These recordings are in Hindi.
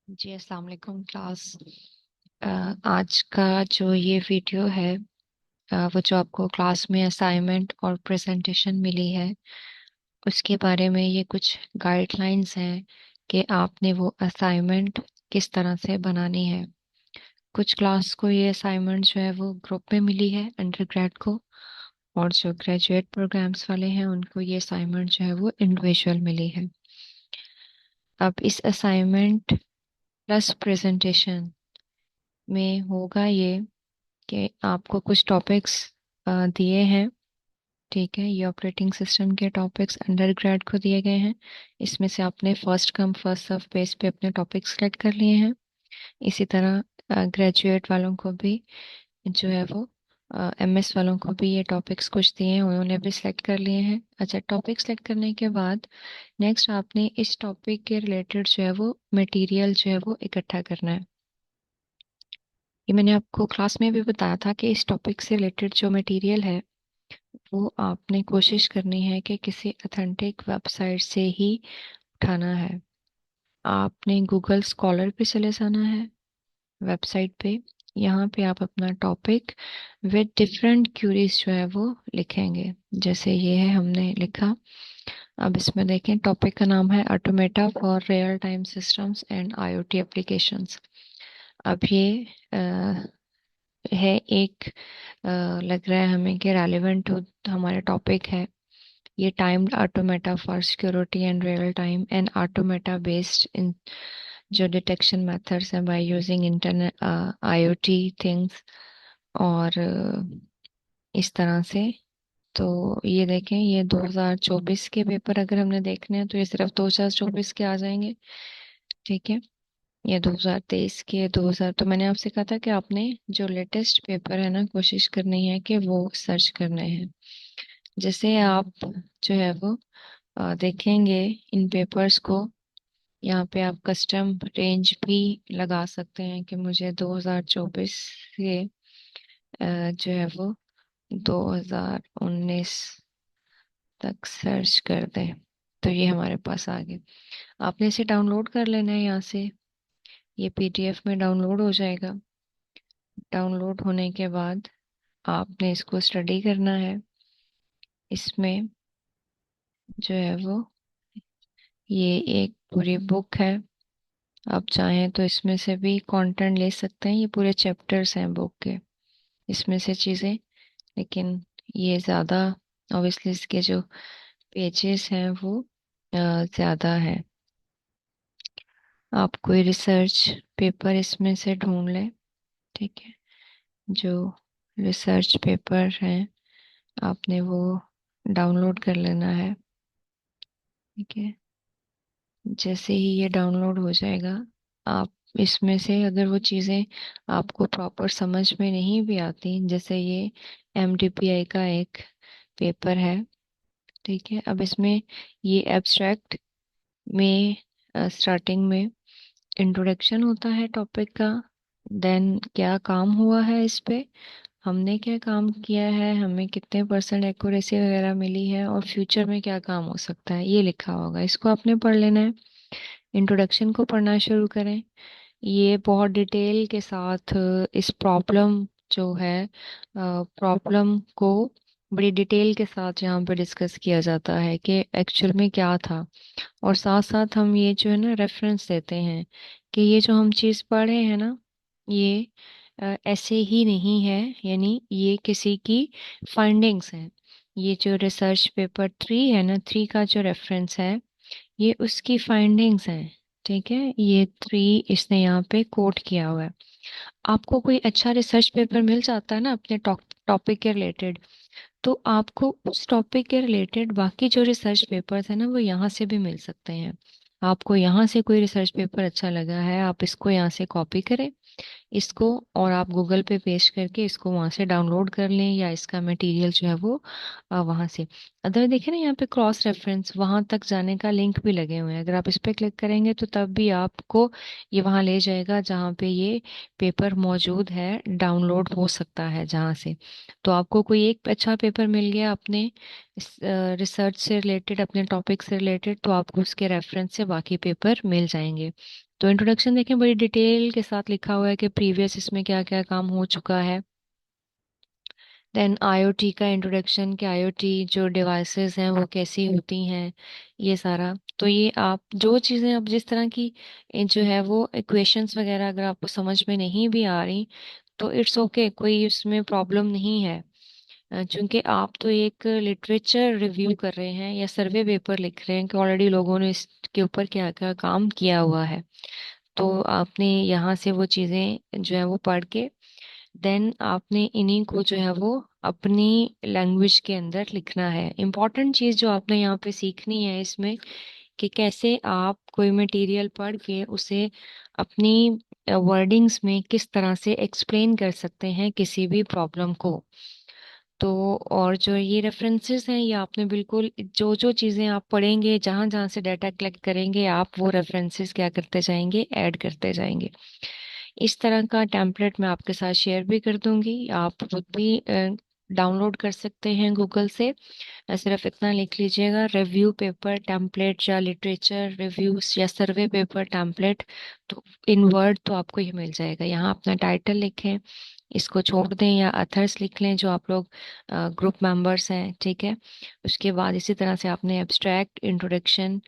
जी अस्सलाम वालेकुम क्लास। आज का जो ये वीडियो है, वो जो आपको क्लास में असाइनमेंट और प्रेजेंटेशन मिली है उसके बारे में ये कुछ गाइडलाइंस हैं कि आपने वो असाइनमेंट किस तरह से बनानी है। कुछ क्लास को ये असाइनमेंट जो है वो ग्रुप में मिली है अंडर ग्रेड को, और जो ग्रेजुएट प्रोग्राम्स वाले हैं उनको ये असाइनमेंट जो है वो इंडिविजुअल मिली है। अब इस असाइनमेंट प्लस प्रेजेंटेशन में होगा ये कि आपको कुछ टॉपिक्स दिए हैं। ठीक है, ये ऑपरेटिंग सिस्टम के टॉपिक्स अंडर ग्रेड को दिए गए हैं। इसमें से आपने first come first serve base पे अपने टॉपिक्स सेलेक्ट कर लिए हैं। इसी तरह ग्रेजुएट वालों को भी जो है वो एमएस वालों को भी ये टॉपिक्स कुछ दिए हैं, उन्होंने भी सिलेक्ट कर लिए हैं। अच्छा, टॉपिक सेलेक्ट करने के बाद नेक्स्ट आपने इस टॉपिक के रिलेटेड जो है वो मटेरियल जो है वो इकट्ठा करना है। ये मैंने आपको क्लास में भी बताया था कि इस टॉपिक से रिलेटेड जो मटेरियल है वो आपने कोशिश करनी है कि किसी अथेंटिक वेबसाइट से ही उठाना है। आपने गूगल स्कॉलर पे चले जाना है, वेबसाइट पे। यहाँ पे आप अपना टॉपिक विद डिफरेंट क्यूरीज जो है वो लिखेंगे। जैसे ये है, हमने लिखा। अब इसमें देखें, टॉपिक का नाम है automata for real time systems and IoT applications. अब ये है एक लग रहा है हमें कि रेलेवेंट हमारा टॉपिक है। ये timed automata for security and real time and automata based in जो डिटेक्शन मेथड्स हैं by using internet IoT things, और इस तरह से। तो ये देखें, ये 2024 के पेपर अगर हमने देखने हैं तो ये सिर्फ 2024 के आ जाएंगे। ठीक है, ये 2023 के 2000, तो मैंने आपसे कहा था कि आपने जो लेटेस्ट पेपर है ना कोशिश करनी है कि वो सर्च करने हैं। जैसे आप जो है वो देखेंगे इन पेपर्स को। यहाँ पे आप कस्टम रेंज भी लगा सकते हैं कि मुझे 2024 से जो है वो 2019 तक सर्च कर दें। तो ये हमारे पास आ गए। आपने इसे डाउनलोड कर लेना है यहाँ से। ये पीडीएफ में डाउनलोड हो जाएगा। डाउनलोड होने के बाद आपने इसको स्टडी करना है। इसमें जो है वो ये एक पूरी बुक है। आप चाहें तो इसमें से भी कंटेंट ले सकते हैं, ये पूरे चैप्टर्स हैं बुक के, इसमें से चीज़ें। लेकिन ये ज़्यादा ऑब्वियसली इसके जो पेजेस हैं वो ज़्यादा है। आप कोई रिसर्च पेपर इसमें से ढूंढ लें। ठीक है, जो रिसर्च पेपर हैं आपने वो डाउनलोड कर लेना है। ठीक है, जैसे ही ये डाउनलोड हो जाएगा, आप इसमें से अगर वो चीज़ें आपको प्रॉपर समझ में नहीं भी आती, जैसे ये एमडीपीआई का एक पेपर है। ठीक है, अब इसमें ये एब्स्ट्रैक्ट में स्टार्टिंग में इंट्रोडक्शन होता है टॉपिक का। देन क्या काम हुआ है इस पे, हमने क्या काम किया है, हमें कितने परसेंट एक्यूरेसी वगैरह मिली है, और फ्यूचर में क्या काम हो सकता है, ये लिखा होगा। इसको आपने पढ़ लेना है। इंट्रोडक्शन को पढ़ना शुरू करें। ये बहुत डिटेल के साथ इस प्रॉब्लम जो है, प्रॉब्लम को बड़ी डिटेल के साथ यहाँ पे डिस्कस किया जाता है कि एक्चुअल में क्या था। और साथ साथ हम ये जो है ना रेफरेंस देते हैं कि ये जो हम चीज़ पढ़े हैं ना, ये ऐसे ही नहीं है, यानी ये किसी की फाइंडिंग्स हैं। ये जो रिसर्च पेपर 3 है ना, 3 का जो रेफरेंस है ये उसकी फाइंडिंग्स हैं। ठीक है, ये 3 इसने यहाँ पे कोट किया हुआ है। आपको कोई अच्छा रिसर्च पेपर मिल जाता है ना अपने टॉपिक के रिलेटेड, तो आपको उस टॉपिक के रिलेटेड बाकी जो रिसर्च पेपर्स है ना वो यहाँ से भी मिल सकते हैं। आपको यहाँ से कोई रिसर्च पेपर अच्छा लगा है, आप इसको यहाँ से कॉपी करें इसको, और आप गूगल पे पेस्ट करके इसको वहां से डाउनलोड कर लें, या इसका मटेरियल जो है वो वहां से। अदर देखिए ना, यहाँ पे क्रॉस रेफरेंस वहां तक जाने का लिंक भी लगे हुए हैं। अगर आप इस पे क्लिक करेंगे तो तब भी आपको ये वहां ले जाएगा जहाँ पे ये पेपर मौजूद है, डाउनलोड हो सकता है जहाँ से। तो आपको कोई एक अच्छा पेपर मिल गया अपने रिसर्च से रिलेटेड, अपने टॉपिक से रिलेटेड, तो आपको उसके रेफरेंस से बाकी पेपर मिल जाएंगे। तो इंट्रोडक्शन देखें, बड़ी डिटेल के साथ लिखा हुआ है कि प्रीवियस इसमें क्या क्या काम हो चुका है। देन आईओटी का इंट्रोडक्शन, कि आईओटी जो डिवाइसेस हैं वो कैसी होती हैं, ये सारा। तो ये आप जो चीज़ें, अब जिस तरह की जो है वो इक्वेशंस वगैरह अगर आपको समझ में नहीं भी आ रही तो इट्स ओके, कोई उसमें प्रॉब्लम नहीं है। चूंकि आप तो एक लिटरेचर रिव्यू कर रहे हैं या सर्वे पेपर लिख रहे हैं कि ऑलरेडी लोगों ने इसके ऊपर क्या क्या काम किया हुआ है, तो आपने यहाँ से वो चीज़ें जो है वो पढ़ के देन आपने इन्हीं को जो है वो अपनी लैंग्वेज के अंदर लिखना है। इम्पॉर्टेंट चीज़ जो आपने यहाँ पे सीखनी है इसमें, कि कैसे आप कोई मटेरियल पढ़ के उसे अपनी वर्डिंग्स में किस तरह से एक्सप्लेन कर सकते हैं किसी भी प्रॉब्लम को। तो और जो ये रेफरेंसेस हैं, ये आपने बिल्कुल जो जो चीज़ें आप पढ़ेंगे, जहाँ जहाँ से डाटा कलेक्ट करेंगे, आप वो रेफरेंसेस क्या करते जाएंगे, ऐड करते जाएंगे। इस तरह का टेम्पलेट मैं आपके साथ शेयर भी कर दूंगी, आप खुद भी डाउनलोड कर सकते हैं गूगल से। सिर्फ इतना लिख लीजिएगा, रिव्यू पेपर टेम्पलेट या लिटरेचर रिव्यूज या सर्वे पेपर टेम्पलेट, तो इन वर्ड तो आपको ये मिल जाएगा। यहाँ अपना टाइटल लिखें, इसको छोड़ दें या अथर्स लिख लें जो आप लोग ग्रुप मेंबर्स हैं, ठीक है। उसके बाद इसी तरह से आपने एब्स्ट्रैक्ट, इंट्रोडक्शन,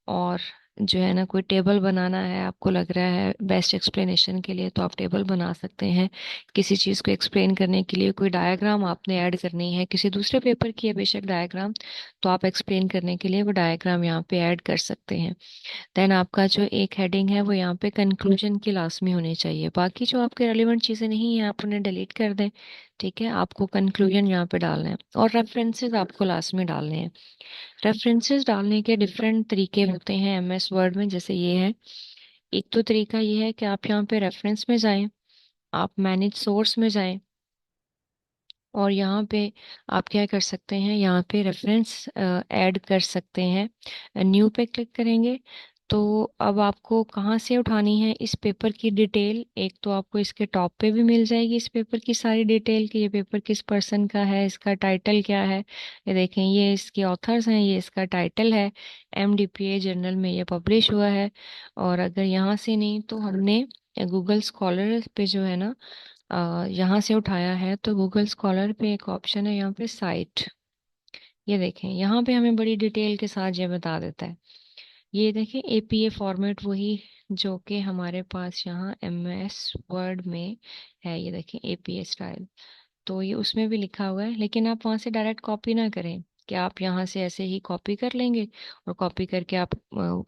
और जो है ना कोई टेबल बनाना है, आपको लग रहा है बेस्ट एक्सप्लेनेशन के लिए तो आप टेबल बना सकते हैं। किसी चीज़ को एक्सप्लेन करने के लिए कोई डायग्राम आपने ऐड करनी है, किसी दूसरे पेपर की है बेशक डायग्राम, तो आप एक्सप्लेन करने के लिए वो डायग्राम यहाँ पे ऐड कर सकते हैं। देन आपका जो एक हेडिंग है वो यहाँ पे कंक्लूजन की लाजमी होनी चाहिए। बाकी जो आपके रेलिवेंट चीज़ें नहीं है आप उन्हें डिलीट कर दें, ठीक है। आपको कंक्लूजन यहाँ पे डालना है और रेफरेंसेस आपको लास्ट में डालने हैं। रेफरेंसेस डालने के डिफरेंट तरीके होते हैं एमएस वर्ड में, जैसे ये है। एक तो तरीका ये है कि आप यहाँ पे रेफरेंस में जाएं, आप मैनेज सोर्स में जाएं, और यहाँ पे आप क्या कर सकते हैं, यहाँ पे रेफरेंस ऐड कर सकते हैं। न्यू पे क्लिक करेंगे तो अब आपको कहाँ से उठानी है इस पेपर की डिटेल, एक तो आपको इसके टॉप पे भी मिल जाएगी इस पेपर की सारी डिटेल, कि ये पेपर किस पर्सन का है, इसका टाइटल क्या है। ये देखें, ये इसके ऑथर्स हैं, ये इसका टाइटल है, एमडीपीए जर्नल में ये पब्लिश हुआ है। और अगर यहाँ से नहीं तो हमने गूगल स्कॉलर पे जो है ना यहाँ से उठाया है, तो गूगल स्कॉलर पे एक ऑप्शन है यहाँ पे साइट। ये देखें, यहाँ पे हमें बड़ी डिटेल के साथ ये बता देता है। ये देखें, एपीए फॉर्मेट वही जो कि हमारे पास यहाँ एमएस वर्ड में है। ये देखें एपीए स्टाइल, तो ये उसमें भी लिखा हुआ है, लेकिन आप वहां से डायरेक्ट कॉपी ना करें, कि आप यहाँ से ऐसे ही कॉपी कर लेंगे और कॉपी करके आप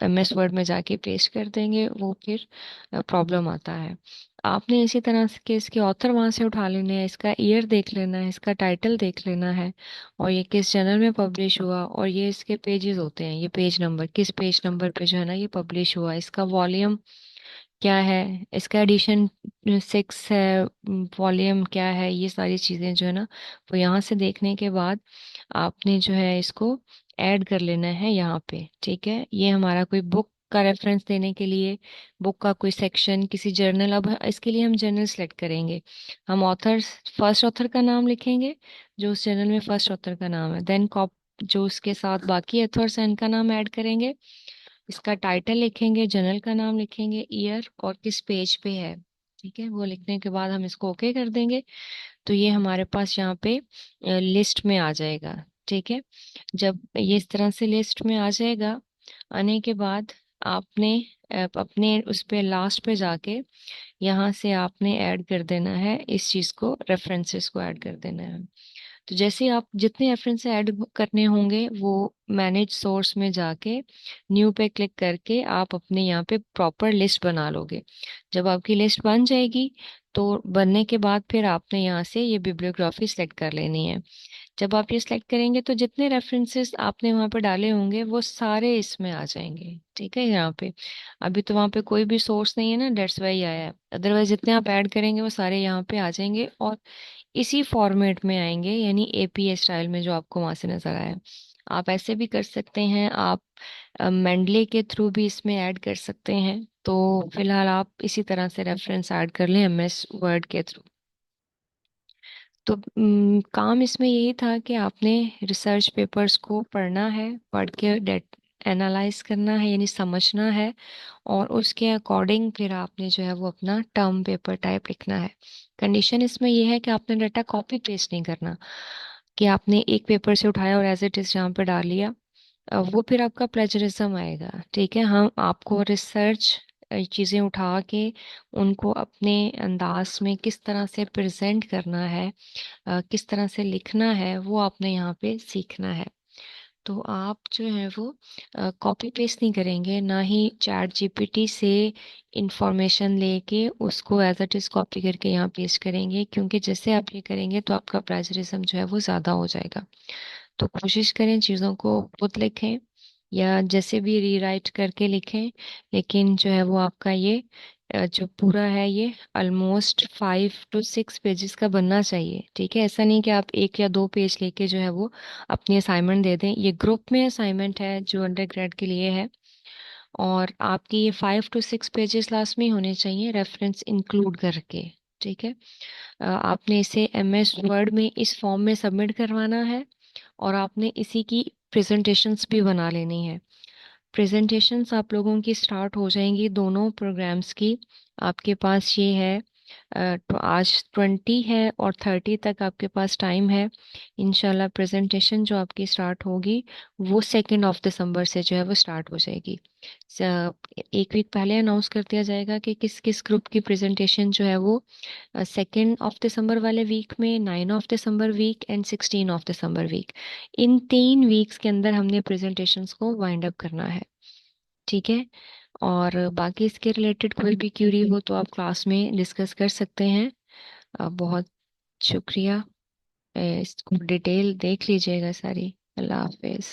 एमएस वर्ड में जाके पेस्ट कर देंगे, वो फिर प्रॉब्लम आता है। आपने इसी तरह से के इसके ऑथर वहां से उठा लेने हैं, इसका ईयर देख लेना है, इसका टाइटल देख लेना है, और ये किस जर्नल में पब्लिश हुआ, और ये इसके पेजेस होते हैं, ये पेज नंबर, किस पेज नंबर पे जो है ना ये पब्लिश हुआ, इसका वॉल्यूम क्या है, इसका एडिशन 6 है, वॉल्यूम क्या है, ये सारी चीज़ें जो है ना वो यहाँ से देखने के बाद आपने जो है इसको ऐड कर लेना है यहाँ पे, ठीक है। ये हमारा कोई बुक का रेफरेंस देने के लिए, बुक का कोई सेक्शन, किसी जर्नल, अब इसके लिए हम जर्नल सेलेक्ट करेंगे। हम ऑथर, फर्स्ट ऑथर का नाम लिखेंगे जो उस जर्नल में फर्स्ट ऑथर का नाम है, देन कॉप जो उसके साथ बाकी ऑथर्स हैं इनका नाम ऐड करेंगे, इसका टाइटल लिखेंगे, जर्नल का नाम लिखेंगे, ईयर और किस पेज पे है, ठीक है। वो लिखने के बाद हम इसको ओके कर देंगे, तो ये हमारे पास यहाँ पे लिस्ट में आ जाएगा, ठीक है। जब ये इस तरह से लिस्ट में आ जाएगा, आने के बाद आपने अपने उस पे लास्ट पे जाके यहाँ से आपने ऐड कर देना है इस चीज़ को, रेफरेंसेस को ऐड कर देना है। तो जैसे ही आप जितने रेफरेंस ऐड करने होंगे वो मैनेज सोर्स में जाके न्यू पे क्लिक करके आप अपने यहाँ पे प्रॉपर लिस्ट बना लोगे। जब आपकी लिस्ट बन जाएगी तो बनने के बाद फिर आपने यहाँ से ये बिब्लियोग्राफी सेलेक्ट कर लेनी है। जब आप ये सिलेक्ट करेंगे तो जितने रेफरेंसेस आपने वहाँ पे डाले होंगे वो सारे इसमें आ जाएंगे, ठीक है। यहाँ पे अभी तो वहाँ पे कोई भी सोर्स नहीं है ना, डेट्स वाई आया है, अदरवाइज जितने आप ऐड करेंगे वो सारे यहाँ पे आ जाएंगे और इसी फॉर्मेट में आएंगे, यानी एपीए स्टाइल में जो आपको वहां से नजर आया। आप ऐसे भी कर सकते हैं, आप मेंडले के थ्रू भी इसमें ऐड कर सकते हैं। तो फिलहाल आप इसी तरह से रेफरेंस ऐड कर लें एमएस वर्ड के थ्रू। तो काम इसमें यही था कि आपने रिसर्च पेपर्स को पढ़ना है, पढ़ के डेट एनालाइज करना है यानी समझना है, और उसके अकॉर्डिंग फिर आपने जो है वो अपना टर्म पेपर टाइप लिखना है। कंडीशन इसमें यह है कि आपने डाटा कॉपी पेस्ट नहीं करना, कि आपने एक पेपर से उठाया और एज इट इज यहाँ पे डाल लिया। वो फिर आपका प्लेजरिज्म आएगा। ठीक है, हम आपको रिसर्च चीज़ें उठा के उनको अपने अंदाज में किस तरह से प्रेजेंट करना है, किस तरह से लिखना है, वो आपने यहाँ पे सीखना है। तो आप जो है वो कॉपी पेस्ट नहीं करेंगे, ना ही चैट जीपीटी से इंफॉर्मेशन लेके उसको एज इट इज कॉपी करके यहाँ पेस्ट करेंगे, क्योंकि जैसे आप ये करेंगे तो आपका प्लेजरिज्म जो है वो ज़्यादा हो जाएगा। तो कोशिश करें चीज़ों को खुद लिखें या जैसे भी रीराइट करके लिखें, लेकिन जो है वो आपका ये जो पूरा है ये ऑलमोस्ट 5 to 6 पेजेस का बनना चाहिए। ठीक है, ऐसा नहीं कि आप 1 या 2 पेज लेके जो है वो अपनी असाइनमेंट दे दें। ये ग्रुप में असाइनमेंट है जो अंडर ग्रेड के लिए है, और आपकी ये 5 to 6 पेजेस लास्ट में होने चाहिए रेफरेंस इंक्लूड करके। ठीक है, आपने इसे एमएस वर्ड में इस फॉर्म में सबमिट करवाना है, और आपने इसी की प्रेजेंटेशंस भी बना लेनी है। प्रेजेंटेशंस आप लोगों की स्टार्ट हो जाएंगी दोनों प्रोग्राम्स की। आपके पास ये है तो आज 20 है और 30 तक आपके पास टाइम है। इंशाल्लाह प्रेजेंटेशन जो आपकी स्टार्ट होगी वो 2 दिसंबर से जो है वो स्टार्ट हो जाएगी। एक वीक पहले अनाउंस कर दिया जाएगा कि किस किस ग्रुप की प्रेजेंटेशन जो है वो 2 दिसंबर वाले वीक में, 9 दिसंबर वीक एंड 16 दिसंबर वीक, इन 3 वीक्स के अंदर हमने प्रेजेंटेशंस को वाइंड अप करना है। ठीक है, और बाकी इसके रिलेटेड कोई भी क्यूरी हो तो आप क्लास में डिस्कस कर सकते हैं। बहुत शुक्रिया। इसको डिटेल देख लीजिएगा सारी। अल्लाह हाफिज।